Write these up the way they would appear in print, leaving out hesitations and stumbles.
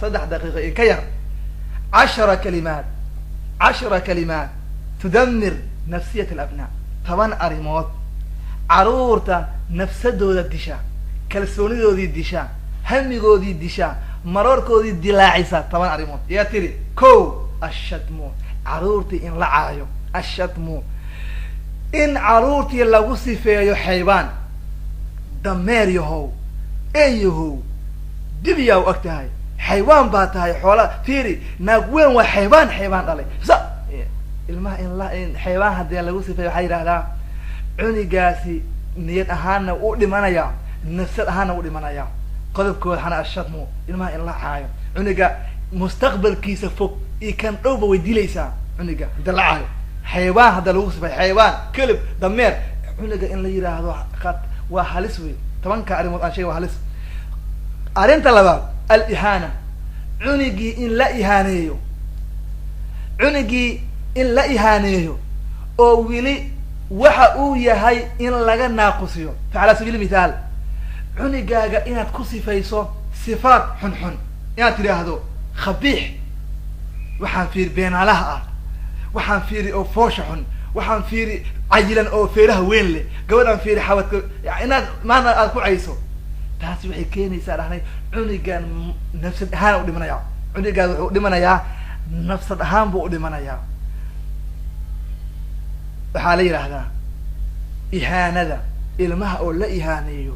صدح دقيقة كير 10 كلمات تدمر نفسية الأبناء. طبعا أريموت عرورتا نفسدو ذا الدشا كالسوني ذو ذي الدشا همي ذو ذي الدشا مروركو ذي الدلاعسة. طبعا أريموت يا تري كو الشتمو عرورتي إن لعايو الشتمو إن عرورتي لو صفيو حيوان دمير يهو أيهو دبيا وقتها حيوان باتها حولا فيري ناقوين وحيوان علي الماء إن حيوان هذا لو صفيو حيرا لا عني قاسي نيت أهانا وقدي منايا نفس أهانا وقدي منايا قلب كل حنا الشتمو الماء إن لا عايو عني قا مستقبل كيس فوق كان أوبا ويدي ليسا عني قا دلعايو حيوان هذا لو صفيو حيوان كلب دمير عني قا إن ليرا هذا خط وحالسوي طبعا كأريموت عن شيء وحالس أرنت لباب الإهانة عنقي إن لا إهانيو عنقي إن لا إهانيو أو ولي وحاو يهي إن لغا ناقصيو. فعلى سبيل المثال عنقاقا إن تكسي فيسو صفات حن إن تري هذو خبيح وحان فير بين علىها وحان فيري أو فوش حن وحان فيري عجلا أو فيره وين لي قولا فيري حاوت يعني ما أنا أكو عيسو taasi waxay keenaysaa dhahnay cunigan nafsad ahaan u dhimanayaa cunigan wuxuu dhimanayaa nafsad ahaan buu u dhimanayaa. waxaa la yiraahdaa ihaanada ilmaha oo la ihaaneeyo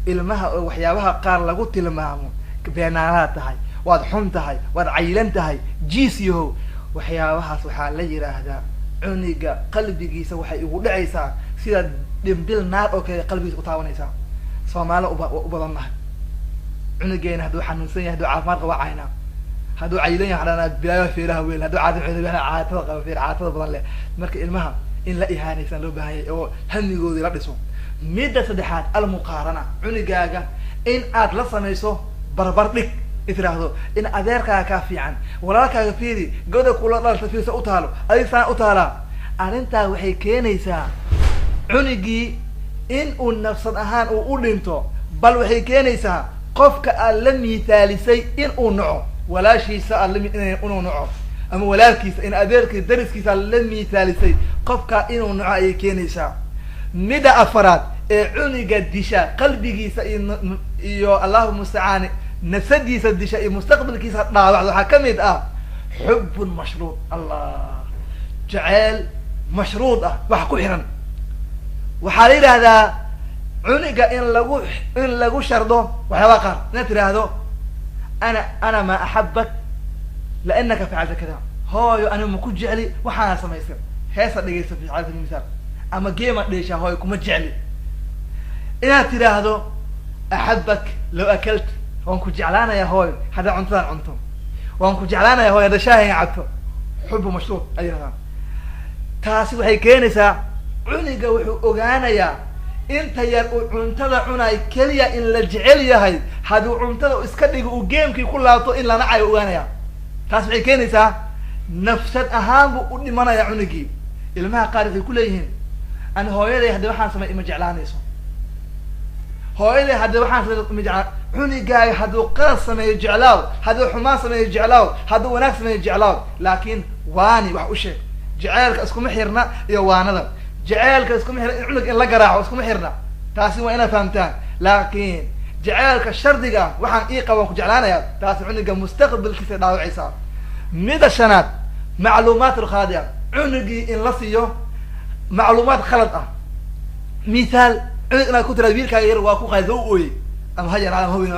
ilmaha oo waxyaabaha qaar lagu tilmaamo beenaalaad tahay waad xun tahay waad cayilan tahay jiisiyo waxyaabahaas waxaa la yiraahdaa cuniga qalbigiisa waxay ugu dhacaysaa sida dhimbil naar oo kale qalbigiisa u taabanaysaa. Soomaali u badan nahay cunugeen haduu xanuunsan yahay haduu caafimaad qabo caayna haduu cayilan yahay hadana bilaaya feeraha weyn haduu caatada qabo feer caatada badan leh. marka ilmaha in la ihaanaysan loo baahan yahay oo hamigoodi la dhiso. midda saddexaad al muqaarana cunugaaga in aad la samayso barbar dhig itiraahdo in adeerkaaga ka fiican walaalkaaga fiiri goda kula dhalta fiirsa u taalo aysan u taala arintaa waxay keenaysaa cunugii in uu nafsad ahaan uu u dhinto bal waxay keenaysaa qofka aan la miitaalisay in uu naco walaashiisa aan la inuu naco ama walaalkiisa in adeerkiisa dariskiisa la miitaalisay qofka inuu naco ay keenaysaa. midda afaraad ee cuniga disha qalbigiisa iyo Allahu musta'aan nafsadiisa disha iyo mustaqbalkiisa dhaawac waxa kamid ah xubbun mashruud Allah jacayl mashruud ah wax ku xiran. waxaa la yiraahdaa cuniga in lagu shardo waxyaaba qaar inaad tiraahdo ana ma axabbak laannaka facalta kada hooyo ana ma ku jecli waxaana samaysay heesa dhegeysa fi xaalad misaal ama geema dheesha hooyo kuma jecli inaad tiraahdo axabbak law akalt waan ku jeclaanaya hooyo hadda cuntadan cunto waan ku jeclaanaya hooyo hadda shaahi cabto xubbu mashruud ayada taasi waxay keenaysaa cuniga wuxuu ogaanayaa inta yar uu cuntada cunay kaliya in la jecel yahay haduu cuntada iska dhigo uu geemkii ku laabto in la nacay ogaanaya. taas waxay keenaysaa nafsad ahaan buu u dhimanaya cunigii. ilmaha qaar waxay ku leeyihiin an hooyaday hadda waxaan sameeyay ma jeclaanayso hooyaday hadda waxaan sameeyay ma jeclaan cunigaaga haduu qalad sameeyo jeclaaw haduu xumaan sameeyo jeclaaw haduu wanaag sameeyo jeclaaw laakiin waani wax u sheeg jaceelka iskuma xirna iyo waanada jaceelka iskuma xirna cunug in la garaaco iskuma xirna taasi waa inaad fahamtaan. laakiin jaceelka shardiga waxaan ii qaban ku jeclaanayaa taasi cuniga mustaqbalkiisa dhaawacaysaa. midda shanaad macluumaat khadi'a cunugii in la siiyo macluumaad khalad ah. misaal cunug inaad ku tiraad wiilkaaga yar waa ku qaydo u ooyey ama hayan ama haween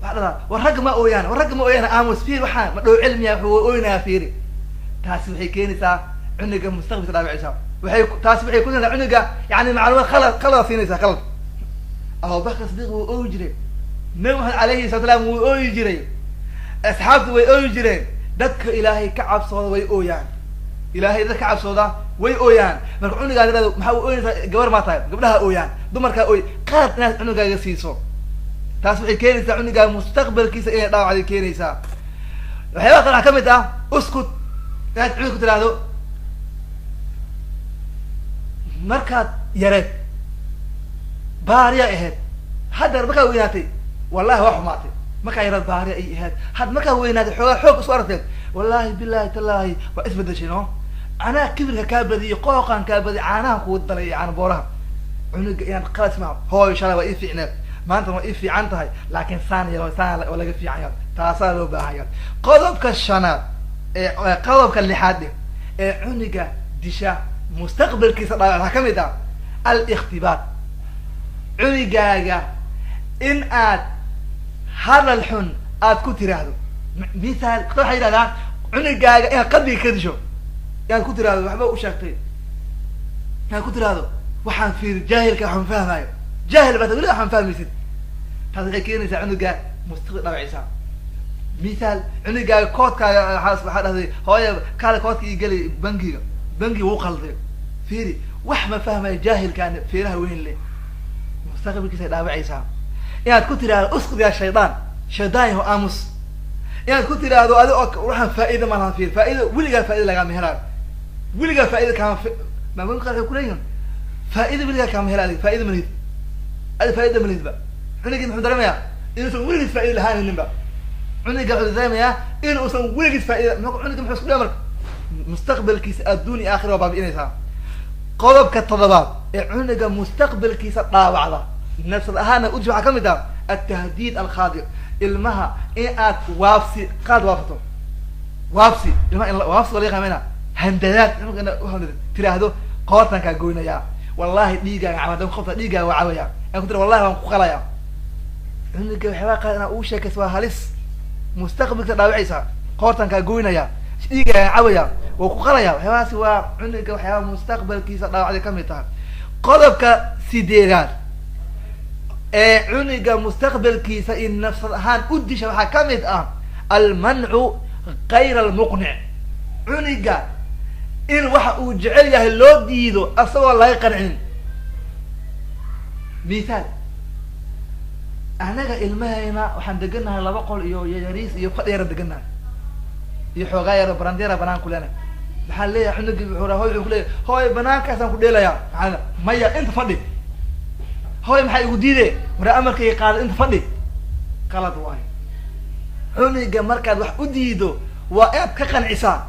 waxda warag ma ooyaan aamus fiir waxaan ma dhow cilmiya wuxuu ooynaa fiiri. taasi waxay keenaysaa cuniga mustaqbalkiisa dhaawacaysaa. taasi waxay ku leedahay cuniga yani macluumaad khalad siinaysaa khalad. Abu Bakr Siddiq wuu ooyi jiray Nabi Muhammad alayhi salaam wuu ooyi jiray asxaabtu way ooyi jireen dadka ilaahay ka cabsooda way ooyaan ilaahay dadka ka cabsooda way ooyaan. marka cuniga dadada maxaa uu ooyaysaa gabar ma tahay gabdhaha ooyaan dumarka ooy qaad inaad cunigaaga siiso. taas waxay keenaysaa cuniga mustaqbalkiisa inay dhaawacday keenaysaa. waxyaaba qaar kamid ah uskut inaad cunug ku tiraahdo markaad yareed baariya ahayd hadda markaa weynaatay wallahi waa xumaatay markaa yarad baari ay ahayd had markaa weynaaday xoogaa xoog isu aragteed wallahi billahi tallaahi waa isbedeshay no anaa kibirka kaa badiyay qooqaan kaa badiyay caanaha kuu dalay caana booraha cunuga inaan qalas ma hooyo shalay waa ii fiicneed maanta waa ii fiican tahay laakiin saan oo laga fiican yahay taasaa loo baahan qodobka shanaad ee qodobka lixaad ee cunuga disha mustaqbalkiisa dhaawaca ka mid ah al-ikhtibaar cunugaaga in aad hadal xun aad ku tiraahdo misaal waxay yidhahdaa cunugaaga inaad qalbiga ka disho inaad ku tiraahdo waxba u sheegtay inaad ku tiraahdo waxaan fiir jaahilka waxaan fahmayo jaahil baad weli waxaan fahmaysid taas waxay keenaysaa cunuga mustaqbal dhaawaciisa misaal cunugaaga koodkaaga waxaa dhahday hooya kaale koodka ii geli bangiga wuu qalday fiiri wax ma fahmayo jaahilkaan feeraha weyn leh mustaqbalkiisa dhaawacaysaa inaad ku tiraahdo usqud yaa shaydaan yaho aamus inaad ku tiraahdo adi oo waxaan faa'iida ma lahan fiir faa'iida weligaa faa'iida lagaama helaayo weligaa faa'iida kaama maamuunka qaar waxay kuleeyihin faa'iida weligaa kaama helaayo faa'iida malid adi faa'iida malidba cunugii muxuu dareemayaa inuusan weligiis faa'iida lahaaninba cunuga wuxuu dareemayaa inuusan weligiis faa'iida cunuga muxuu isku dhaya marka mustaqbalkiisa adduun iyo aakhira waa baabi'inaysaa qodobka toddobaad ee cunuga mustaqbalkiisa dhaawacda nafsad ahaana uji waxaa ka mid ah altahdiid alkhaadir ilmaha in aad waabsi qaad waafato waabsi ilmaha in waabsi wala yaqaamena handadaad cunuga ina uhandad tiraahdo qoortan kaa goynayaa wallahi dhiigaaga cawadan qofta dhiigaaga waa cawaya aan ku tira wallahi waan ku qalaya cunuga waxyaabaa qaad inaa uu sheekaysa waa halis mustaqbalkiisa dhaawacaysa qoortan kaa goynaya dhiigaaga cawaya waa ku qalaya waxyaabahaasi waa cunuga waxyaaba mustaqbalkiisa dhaawacday ka mid tahay qodobka sideedaad ee cunuga mustaqbalkiisa in nafsad ahaan u disha waxaa ka mid ah almancu kayr almuqnic cunuga in waxa uu jecel yahay loo diido asagoo laga qancin mithaal anaga ilmahayna waxaan deganahay 2 qol iyo yariis iyo fadhi yara deganahay iyo xoogaa yara barandera banaan ku leenahay maxaa leeyahay cunugii wuxuu rahoy wuxuu kuleeyahay hooy banaankaasaan ku dheelayaa maxaa maya inta fadhi hooy maxaa igu diidee mara amarkay qaada inta fadhi qalad waayo cunuga markaad wax u diido waa inaad ka qancisaa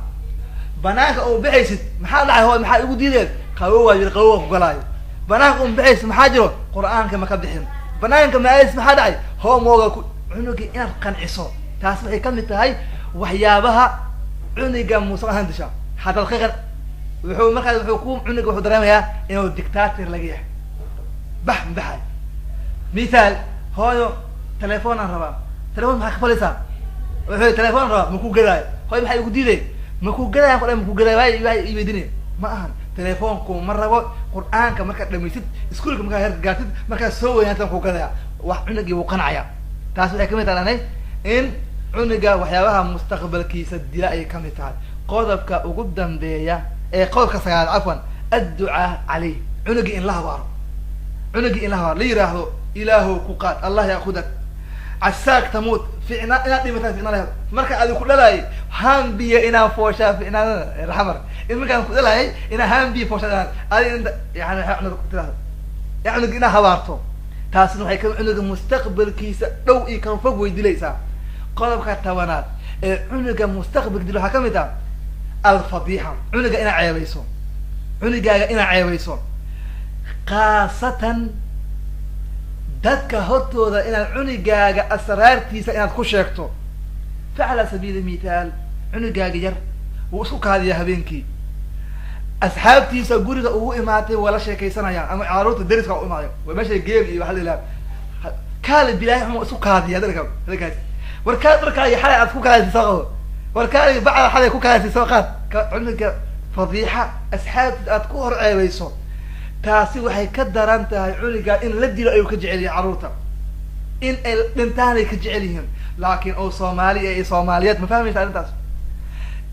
banaanka oo bixaysid maxaa dhacay hooy maxaa igu diideen qabow waa jira qabow ku galaayo banaanka oo bixaysid maxaa jiro qur-aanka ma ka bixin banaanka ma ays maxaa dhacay hoomooga ku cunuga inaad qanciso taas waxay ka mid tahay waxyaabaha cunuga muusan ahaan disha haddaad ka wuxuu markaas wuxuu ku cunuga wuxuu dareemayaa inuu dictator laga yahay baxay mithaal hooyo telefoon aan rabaa telefoon maxaa ka falaysaa wuxuu telefoon rabaa maku gadaayo hooyo maxaa igu diiday maku gadaayan qodhay maku gadaayo waa iweydinay ma ahan telefoonku ma rabo qur-aanka markaad dhamaysid iskuolka markaa hergaartid markaad soo weynaatan ku gadaya wax cunugii wuu qancaya taas waxay kamid tahay in cunuga waxyaabaha mustaqbalkiisa dila ayay kamid tahay qodobka ugu dambeeya ee qodobka 9 cafwan adducaa caleyh cunugii in la habaaro cunugii in la habaaro la yiraahdo ilaahu ku qaad allah yaakudak casaak tamuut ficna inaad dhimataan ficna lahayd marka adi ku dhalaayay hambiya inaan fooshaa ficnaanada raxmar in markaan ku dhalaayay inaa hambiya fooshaa adi inta yani cunug ku tiraahdo cunug inaa habaarto taasna waxay ka cunuga mustaqbalkiisa dhow iyo kan fog way dilaysaa qodobka 10aad ee cunuga mustaqbalka dil waxaa ka mid ah alfadiixa cunuga inaa ceebayso cunugaaga inaa ceebayso khaasatan dadka hortooda inaad cunugaaga asraartiisa inaad ku sheegto facala sabiili mithaal cunugaaga yar wuu isku kaadiyaa habeenkii asxaabtiisa guriga ugu imaatay waa la sheekaysanayaan ama caruurta dariska u imaaday waa meesha geem iyo waxa la ilaha kaale bilaahi xuma isku kaadiya dalkaas warkaa markaaga xalay aad ku kaadisoo qabo warkaaga bacda xalay ku kaadisoo qaad cunuga fadiixa asxaabtiisa aad ku hor ceebayso taasi waxay ka daran tahay cunuga in la dilo ayuu ka jecel yahay carruurta in ay dhintaanay ka jecel yihiin laakiin oo soomaaliya iyo soomaaliyeed ma fahmaysa arrintaas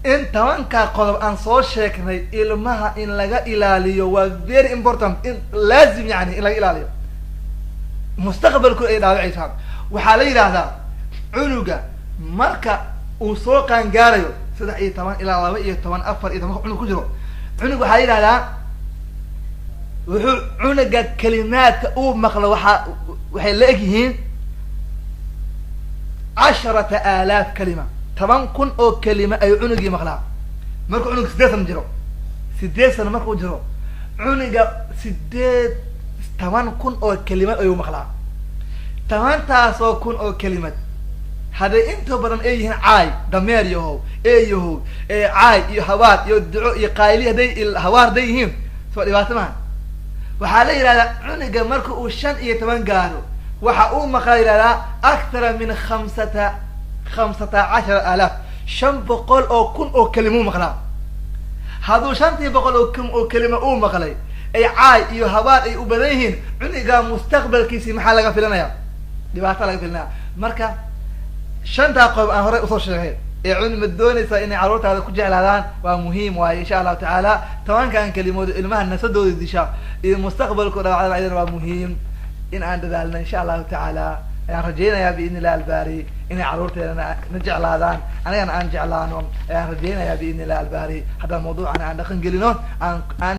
in 10 qodob aan soo sheegnay ilmaha in laga ilaaliyo waa very important in laazim yani in laga ilaaliyo mustaqbalku ay dhaawacaysaa waxaa la yidhaahdaa cunuga marka uu soo qaangaarayo 13 ilaa 12 4 iyo 10 cunug ku jiro cunug waxaa la yidhahdaa wuxuu cunuga kalimaadka uu maqlo waxay la egyihiin 10 آلاف كلمة 8 كن أو كلمة أي عنقي مقلع مركو عنق 6 سنة جرو 6 سنة مركو جرو عنق 8 كن أو كلمة أي مقلع 8 تاسو كن أو كلمة هذا انتو بدن ايهن عاي دمير يهو ايهو عاي يهوات يدعو يقايلي هدي الهوار ديهم سو ديبات ما waxa la yiraahdaa cuniga marka uu 15 gaaro waxa uu maqlay akthar min 15000 500 oo kun oo kalimo maqlaa haduu 500 oo kalimo uu maqlay ay caay iyo habaar ay u badan yihiin cuniga mustaqbalkiisa maxaa laga filanaya dhibaato laga filanaya marka shanta qof aan hore u soo sheegay ee cunima doonaysa inay caruurtaada ku jeclaadaan waa muhiim waaye insha Allah taala tawankan kalimoodo ilmaha nasadooda disha iyo mustaqbalkooda waa muhiim in aan dadaalno insha Allah taala ayaan rajeynayaa biidhnillah albaari inay caruurteena najeclaadaan anigana aan jeclaano ayaan rajeynayaa biidhnillah albaari hada mawduucan aan dhaqan gelino aan